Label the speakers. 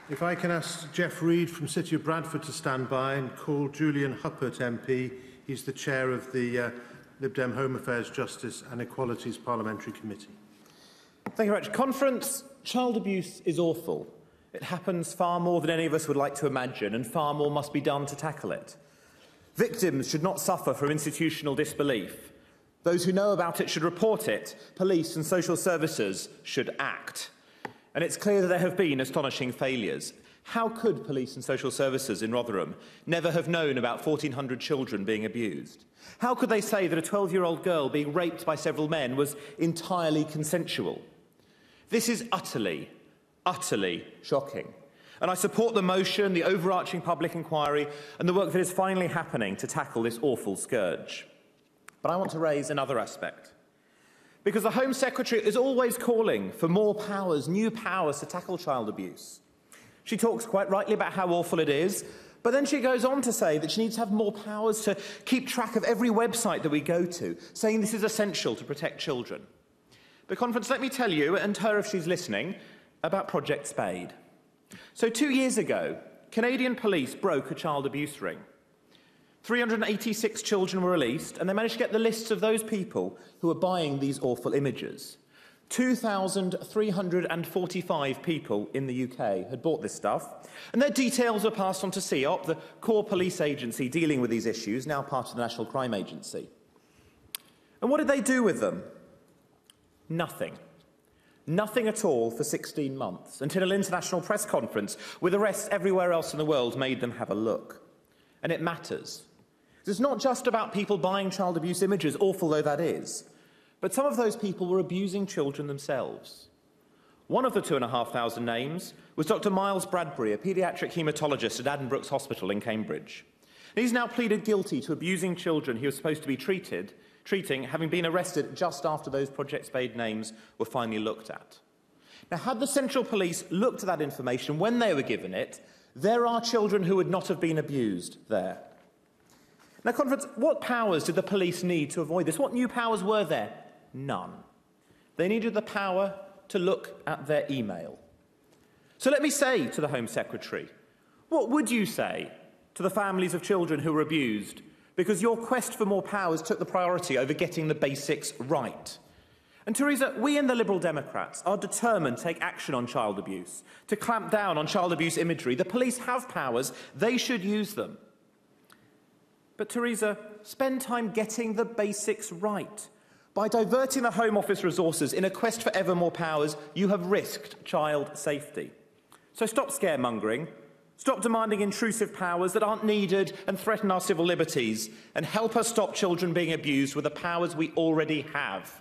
Speaker 1: If I can ask Jeff Reid from City of Bradford to stand by and call Julian Huppert MP. He's the chair of the Lib Dem Home Affairs, Justice and Equalities Parliamentary Committee.
Speaker 2: Thank you very much. Conference, child abuse is awful. It happens far more than any of us would like to imagine, and far more must be done to tackle it. Victims should not suffer from institutional disbelief. Those who know about it should report it. Police and social services should act. And it's clear that there have been astonishing failures. How could police and social services in Rotherham never have known about 1,400 children being abused? How could they say that a 12-year-old girl being raped by several men was entirely consensual? This is utterly, utterly shocking. And I support the motion, the overarching public inquiry, and the work that is finally happening to tackle this awful scourge. But I want to raise another aspect. Because the Home Secretary is always calling for more powers, new powers to tackle child abuse. She talks quite rightly about how awful it is, but then she goes on to say that she needs to have more powers to keep track of every website that we go to, saying this is essential to protect children. But, Conference, let me tell you, and her if she's listening, about Project Spade. So 2 years ago, Canadian police broke a child abuse ring. 386 children were released, and they managed to get the lists of those people who were buying these awful images. 2,345 people in the UK had bought this stuff, and their details were passed on to CEOP, the core police agency dealing with these issues, now part of the National Crime Agency. And what did they do with them? Nothing. Nothing at all for 16 months, until an international press conference with arrests everywhere else in the world made them have a look. And it matters. It's not just about people buying child abuse images, awful though that is, but some of those people were abusing children themselves. One of the 2,500 names was Dr. Miles Bradbury, a paediatric haematologist at Addenbrooke's Hospital in Cambridge. He's now pleaded guilty to abusing children he was supposed to be treating, having been arrested just after those Project Spade names were finally looked at. Now, had the Central Police looked at that information when they were given it, there are children who would not have been abused there. Now, Conference, what powers did the police need to avoid this? What new powers were there? None. They needed the power to look at their email. So let me say to the Home Secretary, what would you say to the families of children who were abused because your quest for more powers took the priority over getting the basics right? And Theresa, we in the Liberal Democrats are determined to take action on child abuse, to clamp down on child abuse imagery. The police have powers, they should use them. But Theresa, spend time getting the basics right. By diverting the Home Office resources in a quest for ever more powers, you have risked child safety. So stop scaremongering, stop demanding intrusive powers that aren't needed and threaten our civil liberties, and help us stop children being abused with the powers we already have.